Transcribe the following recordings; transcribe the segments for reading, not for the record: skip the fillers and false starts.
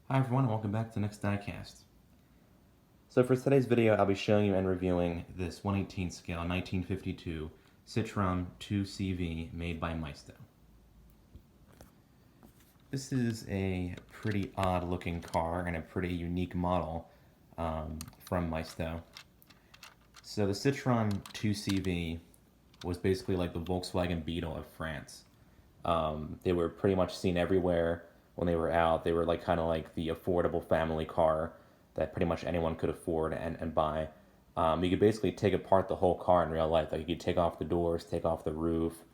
Hi everyone, welcome back to the next diecast. So for today's video, I'll be showing you and reviewing this 1/18 scale 1952 Citroen 2CV made by Maisto. This is a pretty odd looking car and a pretty unique model from Maisto. So the Citroen 2CV was basically like the Volkswagen Beetle of France. They were pretty much seen everywhere when they were out. They were like kind of like the affordable family car that pretty much anyone could afford and buy. You could basically take apart the whole car in real life. Like you could take off the doors, take off the roof,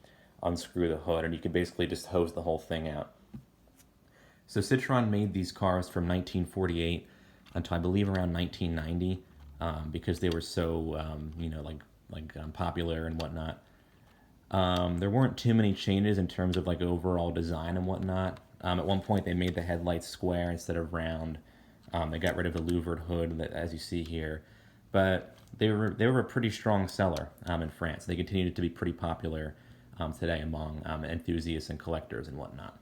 unscrew the hood, and you could basically just hose the whole thing out. So Citroen made these cars from 1948 until I believe around 1990 because they were so popular and whatnot. There weren't too many changes in terms of like overall design and whatnot. At one point, they made the headlights square instead of round. They got rid of the louvered hood, that, as you see here, but they were a pretty strong seller in France. They continued to be pretty popular today among enthusiasts and collectors and whatnot.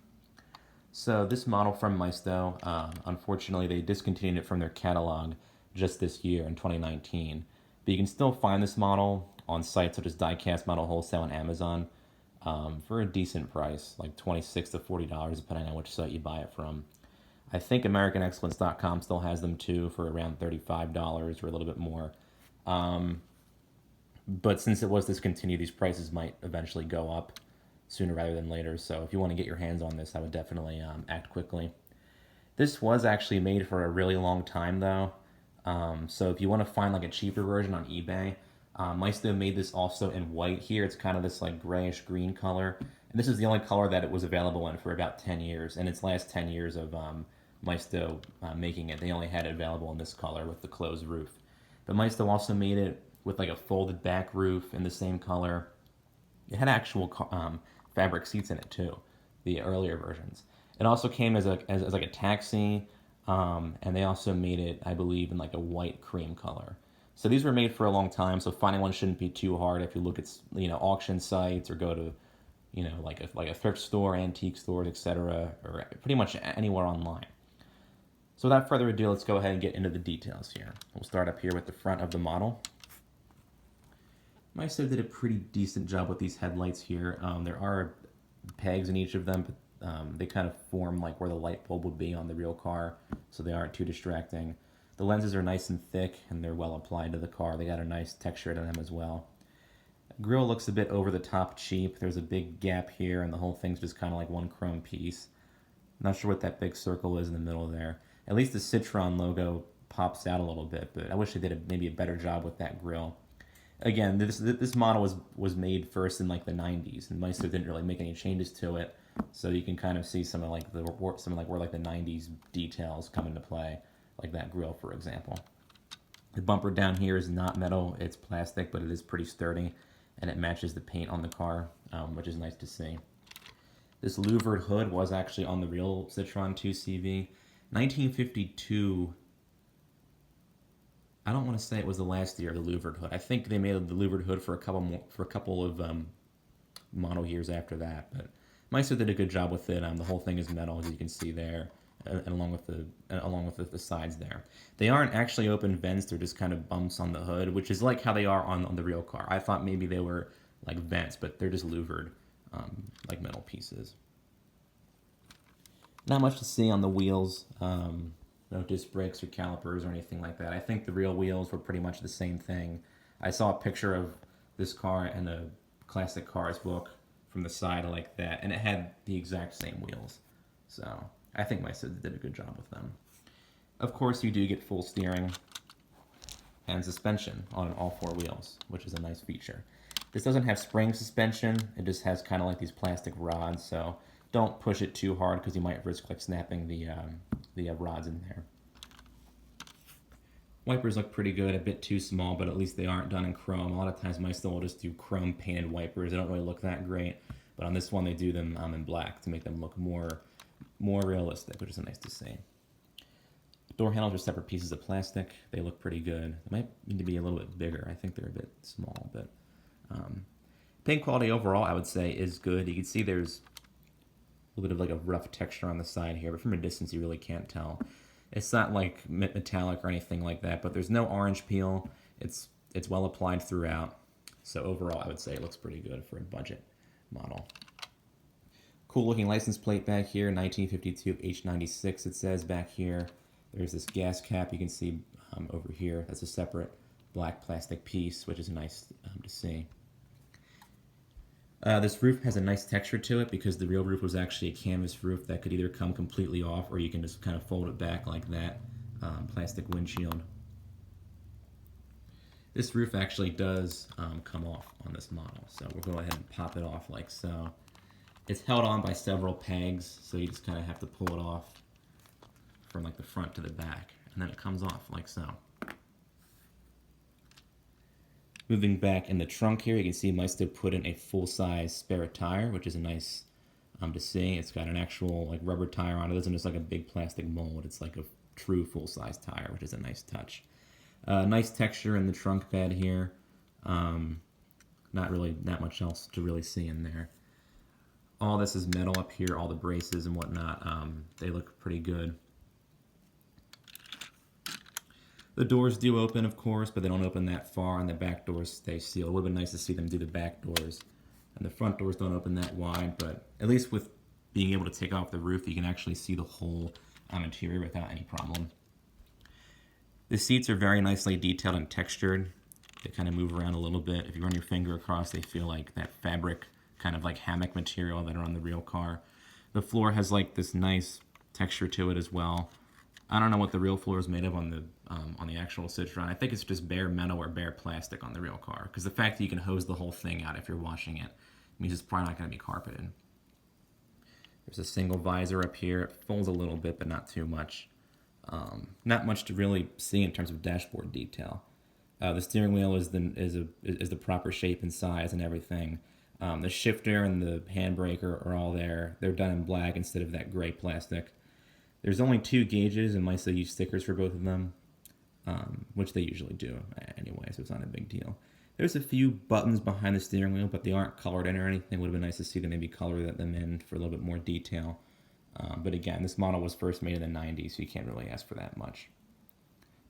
So this model from Maisto, unfortunately, they discontinued it from their catalog just this year in 2019. But you can still find this model on sites such as Diecast Model Wholesale and Amazon for a decent price, like $26 to $40, depending on which site you buy it from. I think AmericanExcellence.com still has them too for around $35 or a little bit more. But since it was discontinued, these prices might eventually go up sooner rather than later. So if you want to get your hands on this, I would definitely act quickly. This was actually made for a really long time though. So if you want to find like a cheaper version on eBay, Maisto made this also in white here. It's kind of this like grayish green color. And this is the only color that it was available in for about 10 years. And its last 10 years of Maisto making it, they only had it available in this color with the closed roof. But Maisto also made it with like a folded back roof in the same color. It had actual fabric seats in it too, the earlier versions. It also came as as like a taxi, and they also made it, I believe, in like a white cream color. So these were made for a long time. So finding one shouldn't be too hard if you look at auction sites or go to like a thrift store, antique stores, etc., or pretty much anywhere online. So without further ado, let's go ahead and get into the details here. We'll start up here with the front of the model. Maisto did a pretty decent job with these headlights here. There are pegs in each of them, but they kind of form like where the light bulb would be on the real car, so they aren't too distracting. The lenses are nice and thick, and they're well applied to the car. They got a nice texture to them as well. The grille looks a bit over the top cheap. There's a big gap here, and the whole thing's just kind of like one chrome piece. Not sure what that big circle is in the middle there. At least the Citroen logo pops out a little bit, but I wish they did maybe a better job with that grille. Again, this model was made first in like the 90s, and Maisto didn't really make any changes to it, so you can kind of see some of like where like the 90s details come into play, like that grille, for example. The bumper down here is not metal; it's plastic, but it is pretty sturdy, and it matches the paint on the car, which is nice to see. This louvered hood was actually on the real Citroen 2CV. 1952. I don't want to say it was the last year of the louvered hood. I think they made the louvered hood for a couple of model years after that. But Maisto did a good job with it. The whole thing is metal, as you can see there, and along with the sides there. They aren't actually open vents; they're just kind of bumps on the hood, which is like how they are on the real car. I thought maybe they were like vents, but they're just louvered, like metal pieces. Not much to see on the wheels. No disc brakes or calipers or anything like that. I think the real wheels were pretty much the same thing. I saw a picture of this car in a classic cars book from the side like that, and it had the exact same wheels. So I think Maisto did a good job with them. Of course, you do get full steering and suspension on all four wheels, which is a nice feature. This doesn't have spring suspension. It just has kind of like these plastic rods, so don't push it too hard because you might risk like snapping the rods in there. Wipers look pretty good, a bit too small, but at least they aren't done in chrome. A lot of times Maisto will just do chrome painted wipers. They don't really look that great, but on this one they do them in black to make them look more realistic, which is nice to see. Door handles are separate pieces of plastic. They look pretty good. They might need to be a little bit bigger. I think they're a bit small, but paint quality overall, I would say, is good. You can see there's little bit of like a rough texture on the side here, but from a distance you really can't tell. It's not like metallic or anything like that, but there's no orange peel. It's well applied throughout. So overall, I would say it looks pretty good for a budget model. Cool looking license plate back here, 1952 H96 it says back here. There's this gas cap you can see over here. That's a separate black plastic piece, which is nice to see. This roof has a nice texture to it because the real roof was actually a canvas roof that could either come completely off or you can just kind of fold it back like that. Plastic windshield. This roof actually does come off on this model, so we'll go ahead and pop it off like so. It's held on by several pegs, so you just kind of have to pull it off from like the front to the back, and then it comes off like so. Moving back in the trunk here, you can see Maisto put in a full-size spare tire, which is a nice to see. It's got an actual like rubber tire on it. It isn't just like a big plastic mold. It's like a true full-size tire, which is a nice touch. Nice texture in the trunk bed here. Not really that much else to really see in there. All this is metal up here, all the braces and whatnot. They look pretty good. The doors do open, of course, but they don't open that far, and the back doors stay sealed. It would have been nice to see them do the back doors. And the front doors don't open that wide, but at least with being able to take off the roof, you can actually see the whole interior without any problem. The seats are very nicely detailed and textured. They kind of move around a little bit. If you run your finger across, they feel like that fabric, kind of like hammock material that are on the real car. The floor has like this nice texture to it as well. I don't know what the real floor is made of on the actual Citroen. I think it's just bare metal or bare plastic on the real car, because the fact that you can hose the whole thing out if you're washing it means it's probably not going to be carpeted. There's a single visor up here. It folds a little bit, but not too much. Not much to really see in terms of dashboard detail. The steering wheel is the proper shape and size and everything. The shifter and the handbrake are all there. They're done in black instead of that gray plastic. There's only 2 gauges, and Maisto use stickers for both of them, which they usually do anyway, so it's not a big deal. There's a few buttons behind the steering wheel, but they aren't colored in or anything. It would have been nice to see them maybe color them in for a little bit more detail. But again, this model was first made in the 90s, so you can't really ask for that much.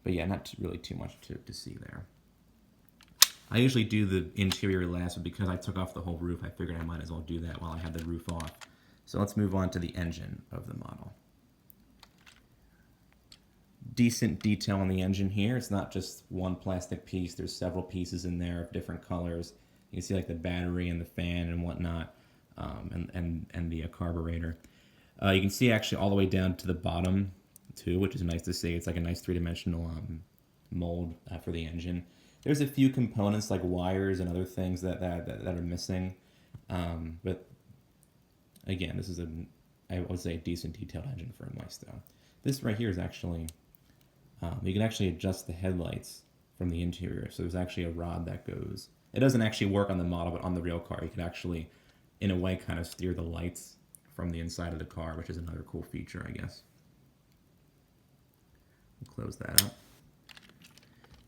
But yeah, not really too much to see there. I usually do the interior last, but because I took off the whole roof, I figured I might as well do that while I had the roof off. So let's move on to the engine of the model. Decent detail on the engine here. It's not just one plastic piece. There's several pieces in there of different colors. You can see like the battery and the fan and whatnot, and the carburetor. You can see actually all the way down to the bottom too, which is nice to see. It's like a nice 3-dimensional mold for the engine. There's a few components like wires and other things that are missing, but again, this is I would say a decent detailed engine for a Maisto. This right here is actually you can actually adjust the headlights from the interior. So there's actually a rod that goes. It doesn't actually work on the model, but on the real car, you can actually, in a way, kind of steer the lights from the inside of the car, which is another cool feature, I guess. We'll close that up.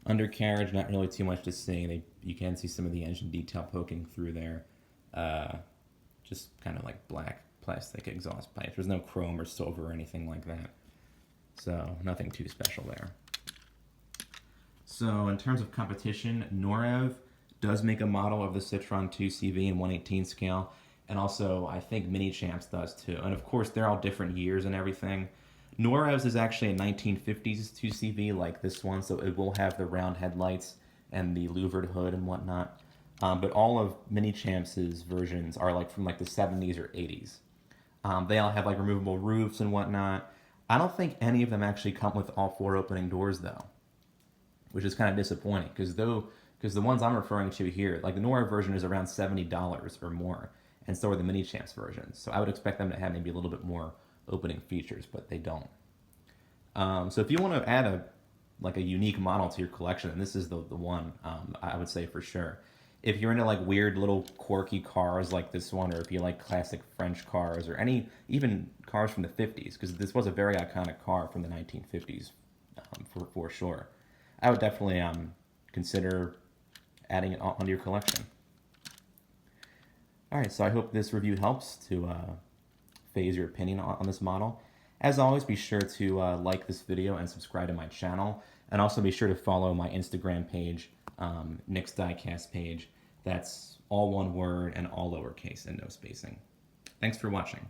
Undercarriage, not really too much to see. You can see some of the engine detail poking through there. Just kind of like black plastic exhaust pipes. There's no chrome or silver or anything like that. So nothing too special there. So in terms of competition, Norev does make a model of the Citroen 2CV in 1/18 scale. And also, I think Mini Champs does too. And of course, they're all different years and everything. Norev's is actually a 1950s 2CV like this one, so it will have the round headlights and the louvered hood and whatnot. But all of Mini Champs' versions are like from like the 70s or 80s. They all have like removable roofs and whatnot. I don't think any of them actually come with all 4 opening doors though, which is kind of disappointing because the ones I'm referring to here, like the Norev version is around $70 or more, and so are the Mini Champs versions. So I would expect them to have maybe a little bit more opening features, but they don't. So if you want to add a unique model to your collection, and this is the one, I would say for sure. If you're into like weird little quirky cars like this one, or if you like classic French cars, or even cars from the 50s, because this was a very iconic car from the 1950s, for sure, I would definitely consider adding it onto your collection. All right, so I hope this review helps to phase your opinion on this model. As always, be sure to like this video and subscribe to my channel. And also be sure to follow my Instagram page, Nick's Diecast page. That's all one word and all lowercase and no spacing. Thanks for watching.